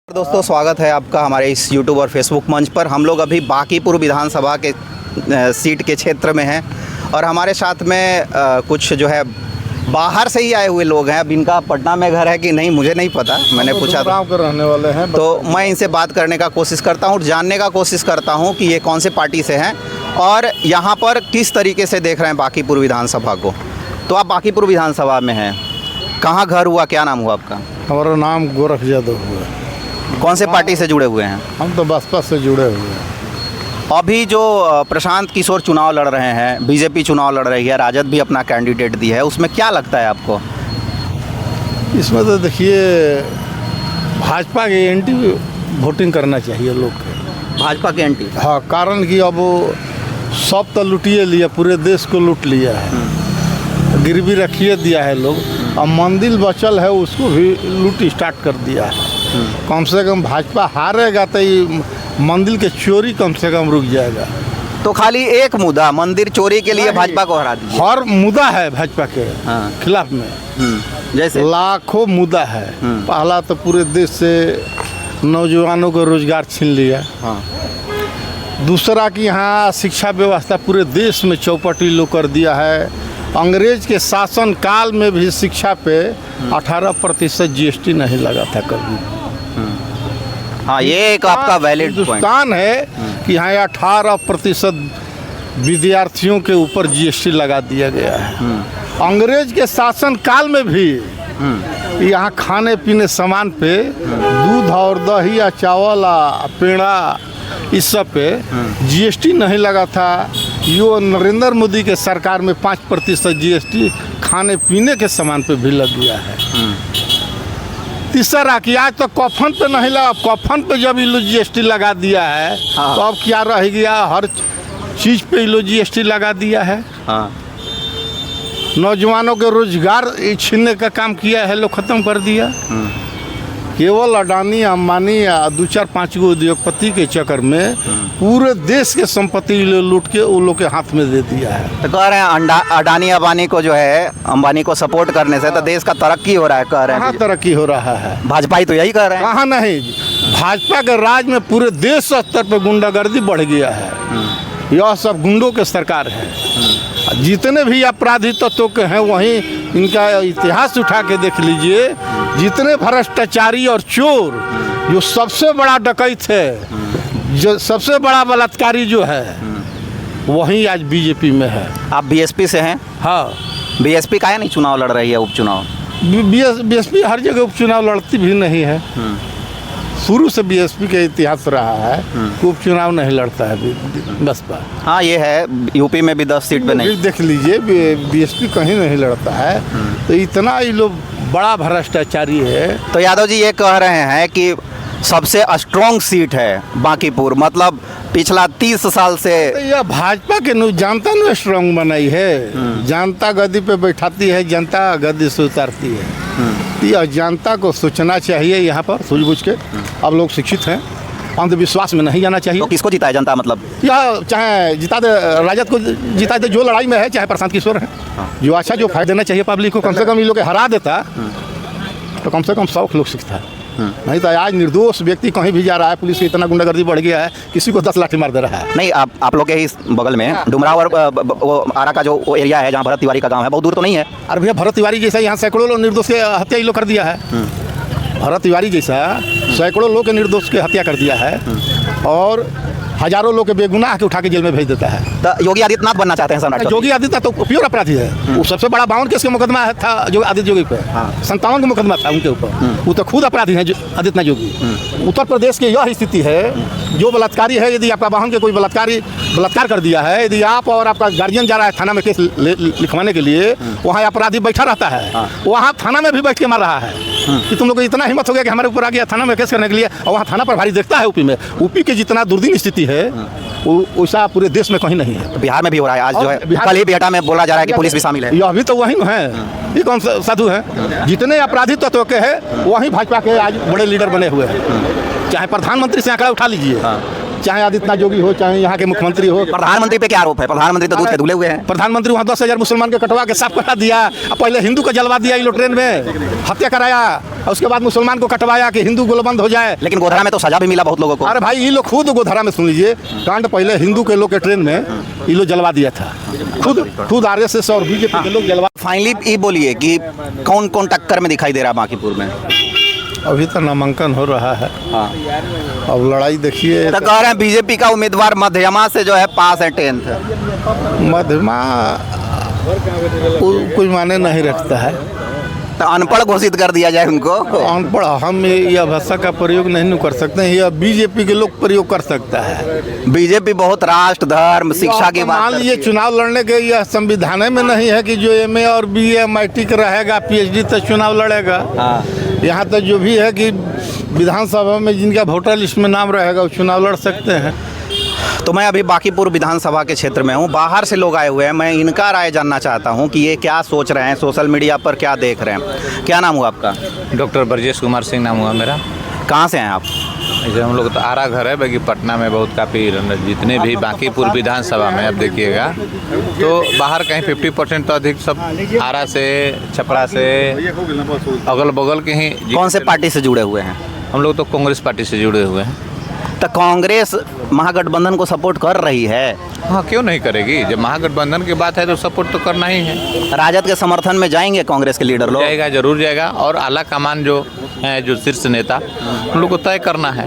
दोस्तों, स्वागत है आपका हमारे इस YouTube और Facebook मंच पर। हम लोग अभी बांकीपुर विधानसभा के सीट के क्षेत्र में हैं और हमारे साथ में कुछ जो है बाहर से ही आए हुए लोग हैं। अब इनका पटना में घर है कि नहीं मुझे नहीं पता, मैंने पूछा गाँव के रहने वाले हैं। तो मैं इनसे बात करने का कोशिश करता हूँ, जानने का कोशिश करता हूँ कि ये कौन से पार्टी से हैं और यहाँ पर किस तरीके से देख रहे हैं बांकीपुर विधानसभा को। तो आप बांकीपुर विधानसभा में हैं, कहाँ घर हुआ, क्या नाम हुआ आपका? हमारा नाम गोरख यादव हुआ। कौन से पार्टी से जुड़े हुए हैं? हम तो बसपा से जुड़े हुए हैं। अभी जो प्रशांत किशोर चुनाव लड़ रहे हैं, बीजेपी चुनाव लड़ रही है, राजद भी अपना कैंडिडेट दी है, उसमें क्या लगता है आपको? इसमें तो देखिए भाजपा के एंटी वोटिंग करना चाहिए लोग के। भाजपा के एंटी? हाँ, कारण कि अब सब तो लुटिए लिया, पूरे देश को लूट लिया है, गिरवी रखिए दिया है लोग। अब मंदिर बचल है उसको भी लूट स्टार्ट कर दिया है। कम से कम भाजपा हारेगा तो ये मंदिर के चोरी कम से कम रुक जाएगा। तो खाली एक मुद्दा मंदिर चोरी के लिए भाजपा को हरा दीजिए। हर मुद्दा है भाजपा के खिलाफ में, जैसे लाखों मुद्दा है। पहला तो पूरे देश से नौजवानों को रोजगार छीन लिया। दूसरा कि यहाँ शिक्षा व्यवस्था पूरे देश में चौपटी लो कर दिया है। अंग्रेज के शासन काल में भी शिक्षा पे 18% GST नहीं लगा था कभी। हाँ, ये एक आपका वैलिड पॉइंट हिंदुस्तान है कि यहाँ 18% विद्यार्थियों के ऊपर GST लगा दिया गया है। अंग्रेज के शासन काल में भी यहाँ खाने पीने सामान पे दूध और दही या चावल पेड़ा इस सब पे GST नहीं लगा था। यो नरेंद्र मोदी के सरकार में 5% GST खाने पीने के सामान पे भी लग गया है। तीसरा कि आज तो कफन पे नहीं लगा, कफन पे जब ये GST लगा दिया है तो अब क्या रह गया, हर चीज़ पे ये GST लगा दिया है। नौजवानों के रोजगार छीनने का काम किया है, लोग ख़त्म कर दिया। केवल अडानी अंबानी या 2-4-5 गो उद्योगपति के चक्कर में पूरे देश के संपत्ति लूट के उन लोग के हाथ में दे दिया है। तो कह रहे हैं अडानी अंबानी को जो है, अंबानी को सपोर्ट करने से तो देश का तरक्की हो रहा है, कह रहे हैं। कहाँ तरक्की हो रहा है? भाजपा ही तो यही कह रहे हैं। कहाँ नहीं, भाजपा के राज में पूरे देश स्तर पर गुंडागर्दी बढ़ गया है। यह सब गुंडों के सरकार है। जितने भी अपराधी तत्वों के हैं वहीं इनका इतिहास उठा के देख लीजिए। जितने भ्रष्टाचारी और चोर, जो सबसे बड़ा डकैत है, जो सबसे बड़ा बलात्कारी जो है, वहीं आज बीजेपी में है। आप बीएसपी से हैं? हाँ। बीएसपी काहे नहीं चुनाव लड़ रही है, उपचुनाव? बीएसपी हर जगह उपचुनाव लड़ती भी नहीं है। शुरू से बीएसपी का इतिहास रहा है, उपचुनाव नहीं लड़ता है बसपा। हाँ, ये है, यूपी में भी 10 सीट पे नहीं। देख लीजिए बीएसपी कहीं नहीं लड़ता है। तो इतना ये लोग बड़ा भ्रष्टाचारी है। तो यादव जी ये कह रहे हैं कि सबसे स्ट्रॉन्ग सीट है बांकीपुर, मतलब पिछला 30 साल से। तो यह भाजपा के जनता ने स्ट्रॉन्ग बनाई है। जनता गद्दी पे बैठाती है, जनता गद्दी से उतारती है। यह जनता को सोचना चाहिए यहाँ पर सूझबूझ के। अब लोग शिक्षित हैं, अंधविश्वास में नहीं जाना चाहिए। तो किसको जिताए जनता? मतलब यह चाहे जिता दे, राजद को जिता दे जो लड़ाई में है, चाहे प्रशांत किशोर है, जो अच्छा जो फायदा देना चाहिए पब्लिक को। कम से कम ये लोग के हरा देता तो कम से कम 100 लोग सीखता। नहीं तो आज निर्दोष व्यक्ति कहीं भी जा रहा है, पुलिस की इतना गुंडागर्दी बढ़ गया है, किसी को 10 लाठी मार दे रहा है। नहीं, आप लोग के ही बगल में डुमराव और वो आरा का जो एरिया है जहाँ भरत तिवारी का गांव है, बहुत दूर तो नहीं है? अरे भैया, भरत तिवारी जैसा यहाँ सैकड़ों लोग निर्दोष के हत्या लोग कर दिया है। भरत तिवारी जैसा सैकड़ों लोग के निर्दोष के हत्या कर दिया है और हजारों लोग के बेगुनाह के उठा के जेल में भेज देता है। तो योगी आदित्यनाथ बनना चाहते हैं सम्राट? योगी आदित्यनाथ तो प्योर अपराधी है। वो सबसे बड़ा 52 केस का मुकदमा था जो आदित्य योगी पे। 57 का मुकदमा था उनके ऊपर। वो तो खुद अपराधी हैं आदित्यनाथ योगी। उत्तर प्रदेश की यह स्थिति है, जो बलात्कारी है, यदि आपका वाहन के कोई बलात्कार कर दिया है, यदि आप और आपका गार्जियन जा रहा है थाना में केस लिखवाने के लिए, वहाँ अपराधी बैठा रहता है। वहाँ थाना में भी बैठ के मार रहा है कि तुम लोग को इतना हिम्मत हो गया कि हमारे ऊपर आ गया थाना में केस करने के लिए। और वहाँ थाना प्रभारी देखता है यूपी में। यूपी की जितना दुर्दीन स्थिति है वैसा पूरे देश में कहीं नहीं है। तो बिहार में भी हो रहा है। आज जो है कल ही बिहार में बोला जा रहा है कि पुलिस भी शामिल है। यह भी तो वही है। ये कौन साधु है? जितने अपराधी तत्व के हैं वहीं भाजपा के आज बड़े लीडर बने हुए हैं। चाहे प्रधानमंत्री से आंकड़ा उठा लीजिए, चाहे आदित्यनाथ योगी हो, चाहे यहाँ के मुख्यमंत्री हो। प्रधानमंत्री पे क्या आरोप है? प्रधानमंत्री तो दूध के धुले हुए हैं। प्रधानमंत्री वहाँ 10,000 मुसलमान के कटवा के साफ करा दिया। पहले हिंदू का जलवा दिया, ये लोग ट्रेन में हत्या कराया, और उसके बाद मुसलमान को कटवाया कि हिंदू गोलबंद हो जाए। लेकिन गोधरा में तो सजा भी मिला बहुत लोगों को। अरे भाई, ये लोग खुद गोधरा में सुन लीजिए कांड, पहले हिंदू के लोग के ट्रेन में ये लोग जलवा दिया था, खुद RSS और बीजेपी के लोग जलवा। फाइनली ये बोलिए कि कौन कौन टक्कर में दिखाई दे रहा है बांकीपुर में? अभी तो नामांकन हो रहा है। हाँ, अब लड़ाई देखिए। तो कह रहे हैं बीजेपी का उम्मीदवार मध्यमा से जो है पास है 10th। मध्यमा कोई माने नहीं रखता है, तो अनपढ़ घोषित कर दिया जाए उनको। अनपढ़ हम यह भाषा का प्रयोग नहीं कर सकते हैं, यह बीजेपी के लोग प्रयोग कर सकता है। बीजेपी बहुत राष्ट्र धर्म शिक्षा की बात मान लीजिए चुनाव लड़ने के यह संविधान में नहीं है कि जो MA और BA मैट्रिक रहेगा PhD तक चुनाव लड़ेगा। यहाँ तक जो भी है कि विधानसभा में जिनका वोटर लिस्ट में नाम रहेगा वो चुनाव लड़ सकते हैं। तो मैं अभी बांकीपुर विधानसभा के क्षेत्र में हूँ, बाहर से लोग आए हुए हैं। मैं इनका राय जानना चाहता हूँ कि ये क्या सोच रहे हैं, सोशल मीडिया पर क्या देख रहे हैं। क्या नाम हुआ आपका? डॉक्टर ब्रजेश कुमार सिंह नाम हुआ मेरा। कहाँ से हैं आप? ऐसे हम लोग तो आरा घर है, बाकी पटना में बहुत काफ़ी जितने भी बांकीपुर विधानसभा में अब देखिएगा तो बाहर कहीं 50% तो अधिक सब आरा से, छपरा से, अगल बगल के ही। कौन से पार्टी से जुड़े हुए हैं? हम लोग तो कांग्रेस पार्टी से जुड़े हुए हैं। तो कांग्रेस महागठबंधन को सपोर्ट कर रही है। हाँ, क्यों नहीं करेगी? जब महागठबंधन की बात है तो सपोर्ट तो करना ही है। राजद के समर्थन में जाएंगे कांग्रेस के लीडर लोग? जाएगा, जरूर जाएगा। और आला कमान जो है, जो शीर्ष नेता, उन लोग को तय करना है।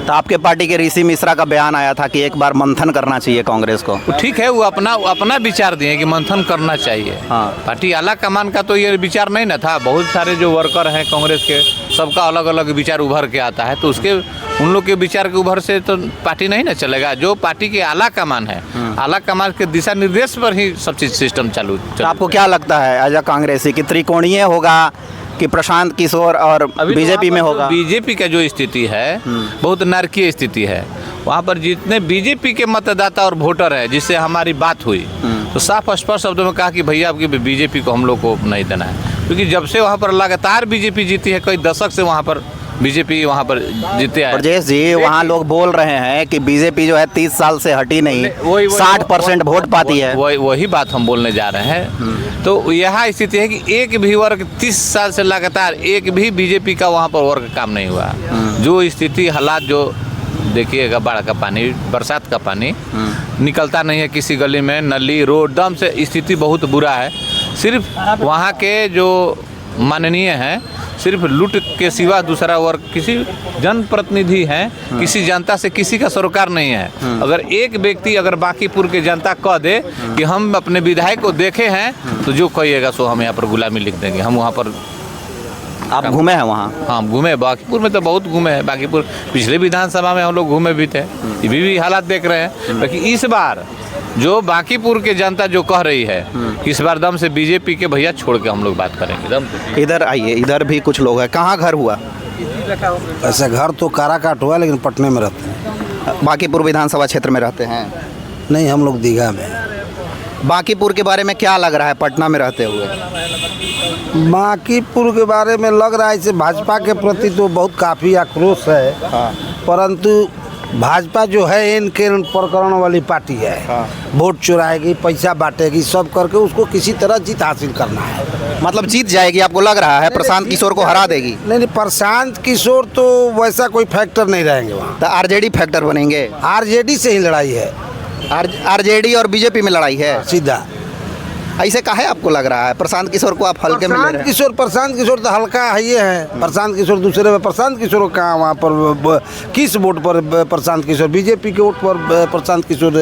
तो आपके पार्टी के ऋषि मिश्रा का बयान आया था कि एक बार मंथन करना चाहिए कांग्रेस को। ठीक है, वो अपना विचार दिए कि मंथन करना चाहिए। हाँ। पार्टी आला कमान का तो ये विचार नहीं ना था। बहुत सारे जो वर्कर हैं कांग्रेस के, सबका अलग अलग विचार उभर के आता है, तो उसके उन लोग के विचार के उभर से तो पार्टी नहीं ना चलेगा। जो पार्टी के आला कमान है, आला कमान के दिशा निर्देश पर ही सब चीज सिस्टम चालू। तो आपको क्या लगता है एज अ कांग्रेसी कि त्रिकोणीय होगा कि प्रशांत किशोर और बीजेपी में होगा? बीजेपी का जो स्थिति है बहुत नारकीय स्थिति है। वहाँ पर जितने बीजेपी के मतदाता और वोटर है, जिससे हमारी बात हुई तो साफ स्पष्ट शब्दों में कहा कि भैया आपकी बीजेपी को हम लोग को नहीं देना है, क्योंकि जब से वहाँ पर लगातार बीजेपी जीती है, कई दशक से वहाँ पर बीजेपी वहाँ पर जीते हैं। ब्रजेश जी, वहाँ लोग बोल रहे हैं कि बीजेपी जो है 30 साल से हटी नहीं, 60% वोट पाती है। वही बात हम बोलने जा रहे हैं। तो यहाँ स्थिति है कि एक भी वर्ग 30 साल से लगातार एक भी बीजेपी का वहाँ पर वर्ग काम नहीं हुआ। जो स्थिति हालात जो देखिएगा, बाढ़ का पानी, बरसात का पानी निकलता नहीं है किसी गली में, नली रोड दम से स्थिति बहुत बुरा है। सिर्फ वहाँ के जो माननीय हैं, सिर्फ लूट के सिवा दूसरा वर्ग किसी जनप्रतिनिधि हैं, किसी जनता से किसी का सरोकार नहीं है। अगर एक व्यक्ति अगर बांकीपुर के जनता कह दे कि हम अपने विधायक को देखे हैं, तो जो कहिएगा सो हम यहाँ पर गुलामी लिख देंगे। हम वहाँ पर आप घूमे हैं वहाँ? हाँ, घूमे। बांकीपुर में तो बहुत घूमे हैं। बांकीपुर पिछले विधानसभा में हम लोग घूमे भी थे, ये भी हालात देख रहे हैं। लेकिन इस बार जो बांकीपुर के जनता जो कह रही है, इस बार दम से बीजेपी के भैया छोड़ के हम लोग बात करेंगे दम से। इधर आइए, इधर भी कुछ लोग हैं। कहाँ घर हुआ? ऐसे घर तो काराकाट हुआ, लेकिन पटने में रहते हैं। बांकीपुर विधानसभा क्षेत्र में रहते हैं? नहीं, हम लोग दीघा में। बांकीपुर के बारे में क्या लग रहा है पटना में रहते हुए? बांकीपुर के बारे में लग रहा है इसे भाजपा के प्रति तो बहुत काफ़ी आक्रोश है। परंतु भाजपा जो है इनके प्रकरण वाली पार्टी है। वोट चुराएगी, पैसा बांटेगी, सब करके उसको किसी तरह जीत हासिल करना है। मतलब जीत जाएगी आपको लग रहा है? प्रशांत किशोर को हरा देगी? नहीं, प्रशांत किशोर तो वैसा कोई फैक्टर नहीं रहेंगे वहाँ। तो RJD फैक्टर बनेंगे? RJD से ही लड़ाई है। RJD और बीजेपी में लड़ाई है सीधा। ऐसे काहे आपको लग रहा है? प्रशांत किशोर को आप हल्के में ले रहे हैं? प्रशांत किशोर तो हल्का है ये है। प्रशांत किशोर दूसरे में, प्रशांत किशोर कहाँ वहाँ पर किस वोट पर प्रशांत किशोर? बीजेपी के वोट पर प्रशांत किशोर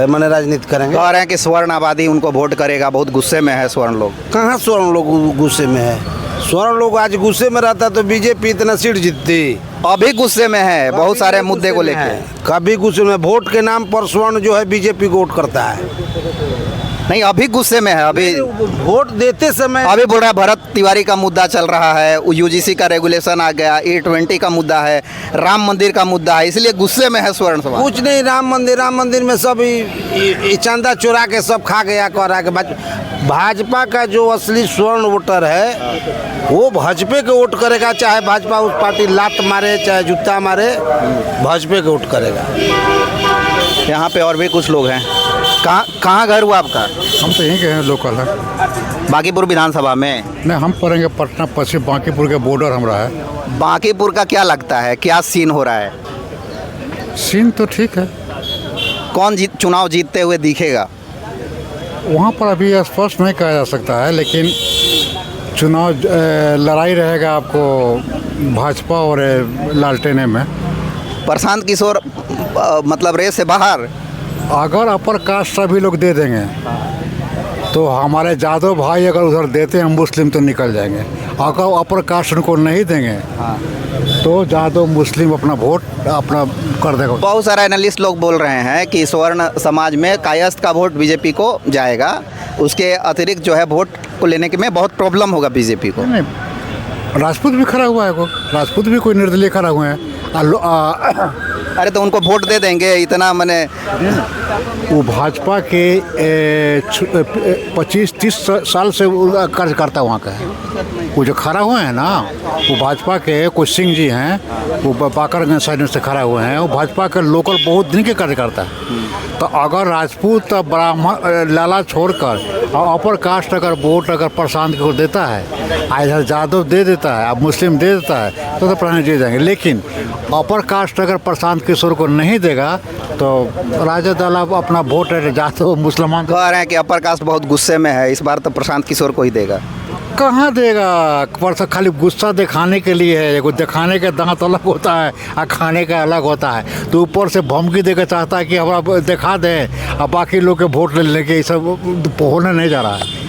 माने राजनीति करेंगे। कह रहे हैं कि स्वर्ण आबादी उनको वोट करेगा, बहुत गुस्से में है स्वर्ण लोग। कहाँ स्वर्ण लोग गुस्से में है? स्वर्ण लोग आज गुस्से में रहता तो बीजेपी इतना सीट जीतती। अभी गुस्से में है बहुत सारे मुद्दे को लेकर। कभी गुस्से में, वोट के नाम पर स्वर्ण जो है बीजेपी को वोट करता है। नहीं, अभी गुस्से में है। अभी वोट देते समय अभी बोल रहा है भरत तिवारी का मुद्दा चल रहा है, यूजीसी का रेगुलेशन आ गया, E20 का मुद्दा है, राम मंदिर का मुद्दा है, इसलिए गुस्से में है स्वर्ण समाज। कुछ नहीं, राम मंदिर में सब ये चंदा चुरा के सब खा गया, कह रहा है कि भाजपा का जो असली स्वर्ण वोटर है वो भाजपा के वोट करेगा, चाहे भाजपा उस पार्टी लात मारे चाहे जूता मारे, भाजपा के वोट करेगा। यहाँ पे और भी कुछ लोग हैं। कहाँ घर हुआ आपका? हम तो यहीं के हैं, लोकल है। बांकीपुर विधानसभा में? नहीं, हम पढ़ेंगे पटना पश्चिम बांकीपुर के बॉर्डर हमारा है। बांकीपुर का क्या लगता है, क्या सीन हो रहा है? सीन तो ठीक है। कौन चुनाव जीतते हुए दिखेगा? वहाँ पर अभी स्पष्ट नहीं कहा जा सकता है, लेकिन चुनाव लड़ाई रहेगा आपको भाजपा और लालटेने में। प्रशांत किशोर मतलब रेस से बाहर? अगर अपर कास्ट सभी लोग दे देंगे तो हमारे जादव भाई अगर उधर देते हैं मुस्लिम तो निकल जाएंगे। अगर अपर कास्ट उनको नहीं देंगे तो जादव मुस्लिम अपना वोट अपना कर देगा। बहुत सारे एनालिस्ट लोग बोल रहे हैं कि स्वर्ण समाज में कायस्थ का वोट बीजेपी को जाएगा, उसके अतिरिक्त जो है वोट को लेने के में बहुत प्रॉब्लम होगा बीजेपी को। नहीं, राजपूत भी खड़ा हुआ है, राजपूत भी कोई निर्दलीय खड़ा हुए हैं। अरे तो उनको वोट दे देंगे, इतना मैंने वो भाजपा के 25-30 साल से कार्यकर्ता वहाँ का है। वो जो खड़ा हुए हैं ना, वो भाजपा के कुछ सिंह जी हैं, वो बाकरगंज साइड से खड़ा हुए हैं, वो भाजपा के लोकल बहुत दिन के कार्यकर्ता है। तो अगर राजपूत ब्राह्मण लाला छोड़कर और अपर कास्ट अगर वोट अगर प्रशांत को देता है, इधर जादव दे देता है, अब मुस्लिम दे देता है तो प्रशांत जीत जाएंगे। लेकिन अपर कास्ट अगर प्रशांत किशोर को नहीं देगा तो राजद दल अपना वोट है जादव मुसलमान। कह रहे हैं कि अपर कास्ट बहुत गुस्से में है, इस बार तो प्रशांत किशोर को ही देगा। कहाँ देगा? पर खाली गुस्सा दिखाने के लिए है। एगो दिखाने का दांत अलग होता है और खाने का अलग होता है। तो ऊपर से धमकी देकर चाहता है कि हमारा दिखा दें और बाकी लोग के वोट ले लेके, ये सब होने नहीं जा रहा है।